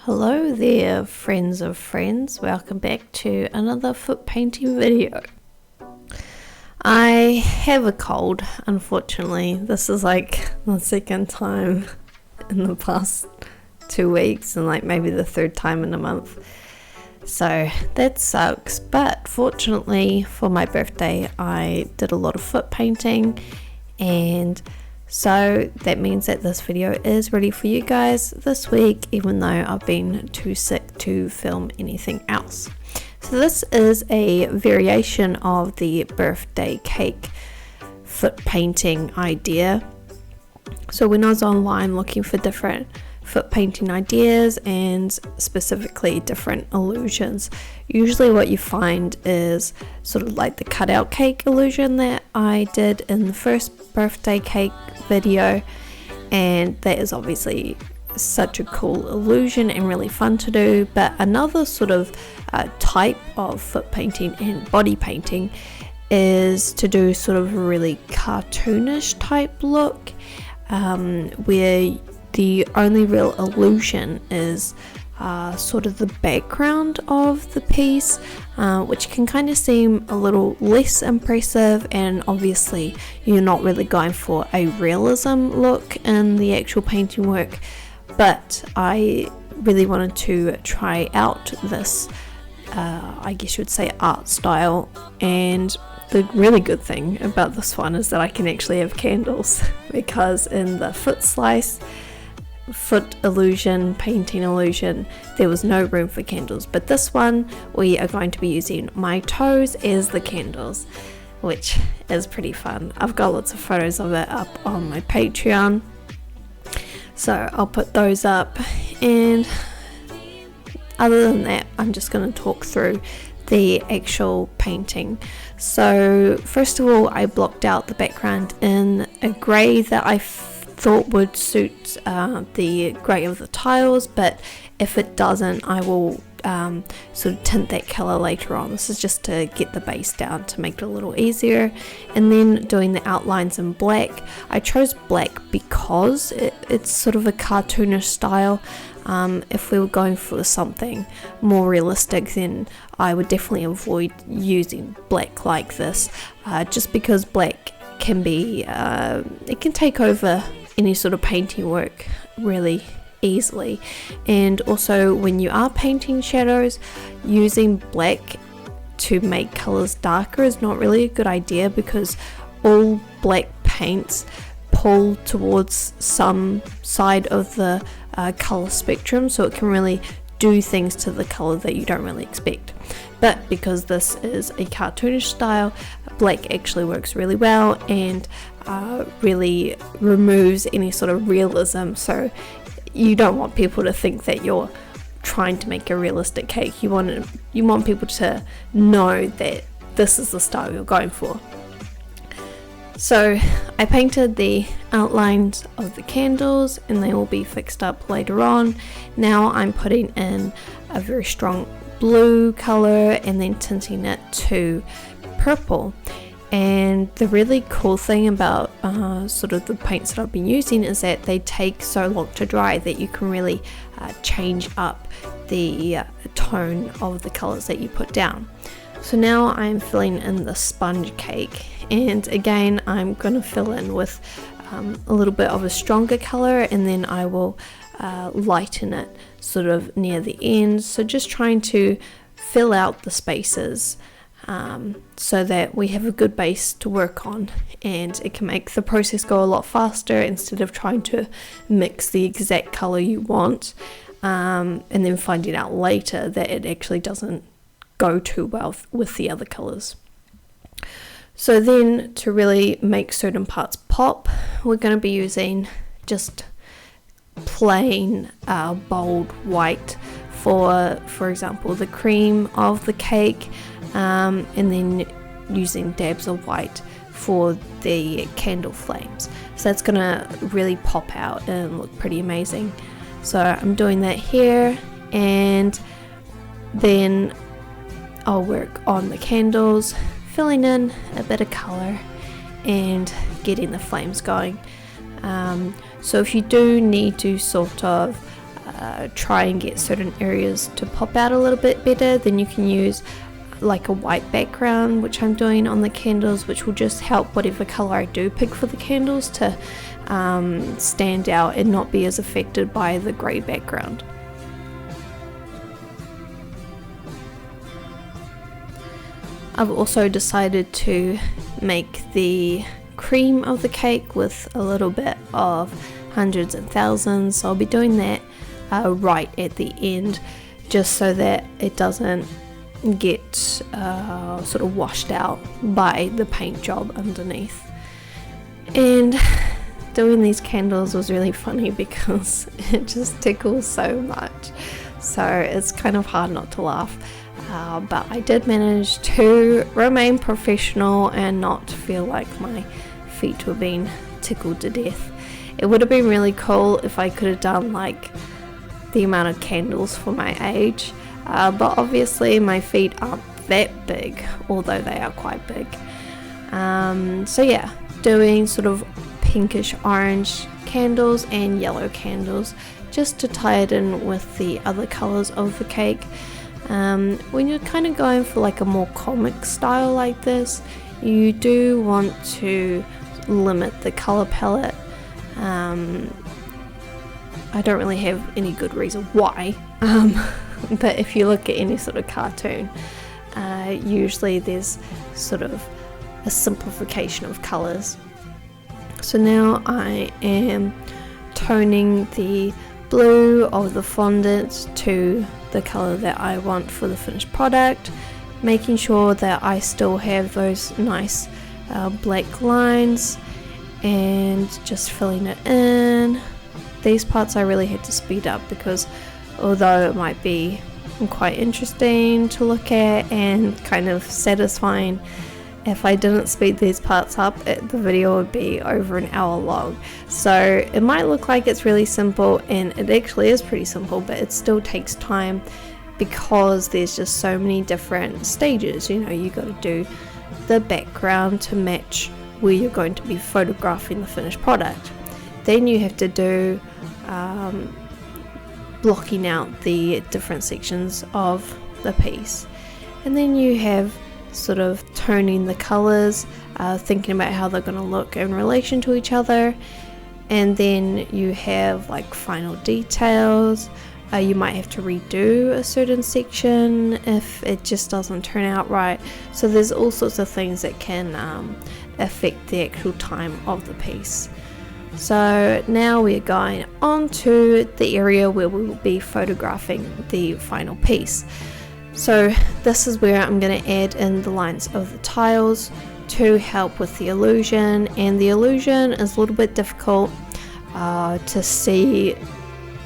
Hello there, friends of friends. Welcome back to another foot painting video. I have a cold, unfortunately. This is like the second time in the past 2 weeks and like maybe the third time in a month. So that sucks, but fortunately for my birthday I did a lot of foot painting, and so that means that this video is ready for you guys this week, even though I've been too sick to film anything else. So this is a variation of the birthday cake foot painting idea. So when I was online looking for different foot painting ideas and specifically different illusions, usually what you find is sort of like the cutout cake illusion that I did in the first birthday cake video, and that is obviously such a cool illusion and really fun to do. But another sort of type of foot painting and body painting is to do sort of a really cartoonish type look, where the only real illusion is sort of the background of the piece, which can kind of seem a little less impressive, and obviously you're not really going for a realism look in the actual painting work. But I really wanted to try out this, I guess you would say, art style, and the really good thing about this one is that I can actually have candles, because in the foot illusion, painting illusion, there was no room for candles, but this one we are going to be using my toes as the candles, which is pretty fun. I've got lots of photos of it up on my Patreon, so I'll put those up. And other than that, I'm just going to talk through the actual painting. So first of all, I blocked out the background in a grey that I thought would suit the grey of the tiles, but if it doesn't, I will sort of tint that colour later on. This is just to get the base down to make it a little easier. And then doing the outlines in black. I chose black because it's sort of a cartoonish style. If we were going for something more realistic, then I would definitely avoid using black like this, just because black can be, it can take over any sort of painting work really easily. And also when you are painting shadows, using black to make colors darker is not really a good idea, because all black paints pull towards some side of the color spectrum, so it can really do things to the color that you don't really expect. But because this is a cartoonish style, black actually works really well and really removes any sort of realism. So you don't want people to think that you're trying to make a realistic cake. You want people to know that this is the style you're going for. So I painted the outlines of the candles, and they will be fixed up later on. Now I'm putting in a very strong blue color and then tinting it to purple. And the really cool thing about sort of the paints that I've been using is that they take so long to dry that you can really change up the tone of the colors that you put down. So now I'm filling in the sponge cake, and again I'm going to fill in with a little bit of a stronger color, and then I will lighten it sort of near the end. So just trying to fill out the spaces, so that we have a good base to work on, and it can make the process go a lot faster instead of trying to mix the exact color you want, and then finding out later that it actually doesn't go too well with the other colors. So then to really make certain parts pop, we're going to be using just plain bold white for example the cream of the cake, and then using dabs of white for the candle flames. So that's gonna really pop out and look pretty amazing. So I'm doing that here, and then I'll work on the candles, filling in a bit of color and getting the flames going. So if you do need to sort of try and get certain areas to pop out a little bit better, then you can use like a white background, which I'm doing on the candles, which will just help whatever color I do pick for the candles to stand out and not be as affected by the grey background. I've also decided to make the cream of the cake with a little bit of hundreds and thousands, so I'll be doing that right at the end, just so that it doesn't get sort of washed out by the paint job underneath. And doing these candles was really funny because it just tickles so much, so it's kind of hard not to laugh. But I did manage to remain professional and not feel like my feet were being tickled to death. It would have been really cool if I could have done like the amount of candles for my age, but obviously my feet aren't that big, although they are quite big. So yeah, doing sort of pinkish orange candles and yellow candles just to tie it in with the other colors of the cake. When you're kind of going for like a more comic style like this, you do want to limit the color palette. I don't really have any good reason why, but if you look at any sort of cartoon, usually there's sort of a simplification of colors. So now I am toning the blue of the fondant to the color that I want for the finished product, making sure that I still have those nice black lines, and just filling it in. These parts I really had to speed up because although it might be quite interesting to look at and kind of satisfying, if I didn't speed these parts up, the video would be over an hour long. So it might look like it's really simple, and it actually is pretty simple, but it still takes time because there's just so many different stages. You know, you got to do the background to match where you're going to be photographing the finished product. Then you have to do blocking out the different sections of the piece, and then you have sort of toning the colors, thinking about how they're going to look in relation to each other, and then you have like final details. You might have to redo a certain section if it just doesn't turn out right. So there's all sorts of things that can affect the actual time of the piece. So now we're going on to the area where we will be photographing the final piece. So this is where I'm going to add in the lines of the tiles to help with the illusion, and the illusion is a little bit difficult to see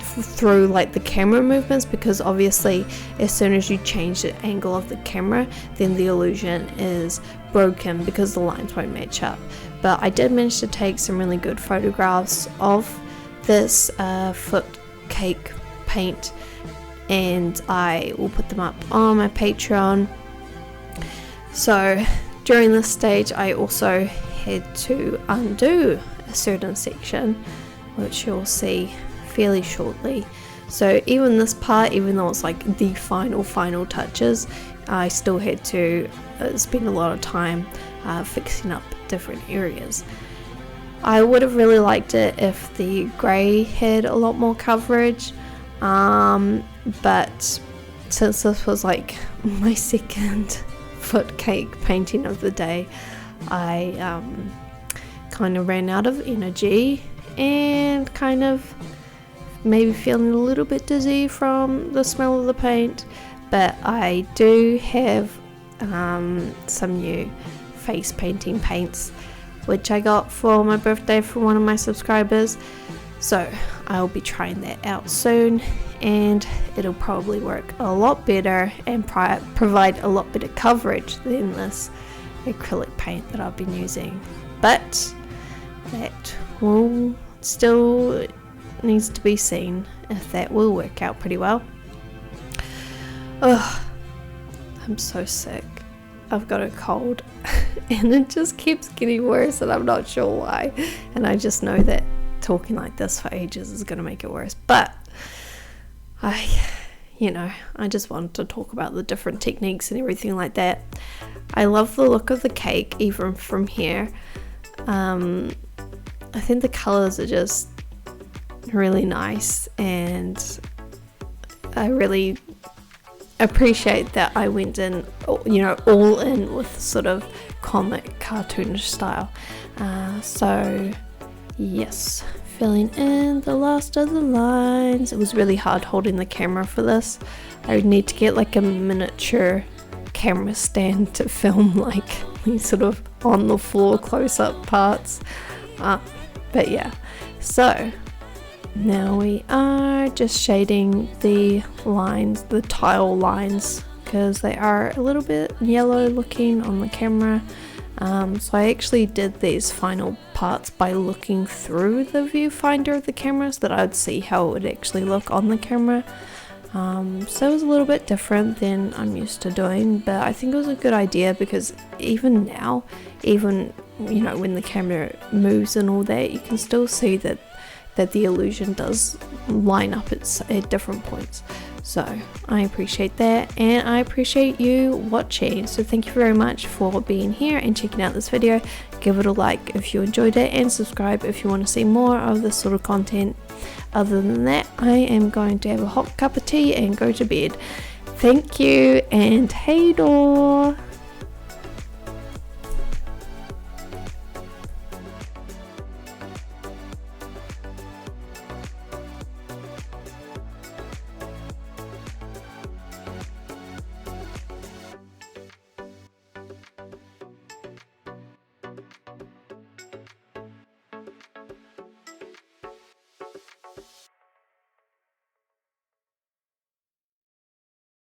through like the camera movements, because obviously as soon as you change the angle of the camera, then the illusion is broken because the lines won't match up. But I did manage to take some really good photographs of this foot cake paint, and I will put them up on my Patreon. So during this stage I also had to undo a certain section, which you'll see fairly shortly. So even this part, even though it's like the final touches, I still had to spend a lot of time fixing up different areas. I would have really liked it if the grey had a lot more coverage, but since this was like my second foot cake painting of the day, I kind of ran out of energy and kind of maybe feeling a little bit dizzy from the smell of the paint. But I do have some new face painting paints which I got for my birthday from one of my subscribers, so I'll be trying that out soon, and it'll probably work a lot better and provide a lot better coverage than this acrylic paint that I've been using. But that will still needs to be seen if that will work out pretty well. Ugh, I'm so sick. I've got a cold and it just keeps getting worse, and I'm not sure why, and I just know that talking like this for ages is going to make it worse. But I just wanted to talk about the different techniques and everything like that. I love the look of the cake even from here. I think the colors are just really nice, and I really appreciate that I went in, all in with sort of comic cartoonish style. So yes, filling in the last of the lines. It was really hard holding the camera for this. I would need to get like a miniature camera stand to film like these sort of on the floor close-up parts. But yeah, so now we are just shading the lines, the tile lines, because they are a little bit yellow looking on the camera. So I actually did these final parts by looking through the viewfinder of the camera so that I'd see how it would actually look on the camera. So it was a little bit different than I'm used to doing, but I think it was a good idea because even now, when the camera moves and all that, you can still see that the illusion does line up at different points. So I appreciate that, and I appreciate you watching. So thank you very much for being here and checking out this video. Give it a like if you enjoyed it, and subscribe if you want to see more of this sort of content. Other than that, I am going to have a hot cup of tea and go to bed. Thank you, and hey door.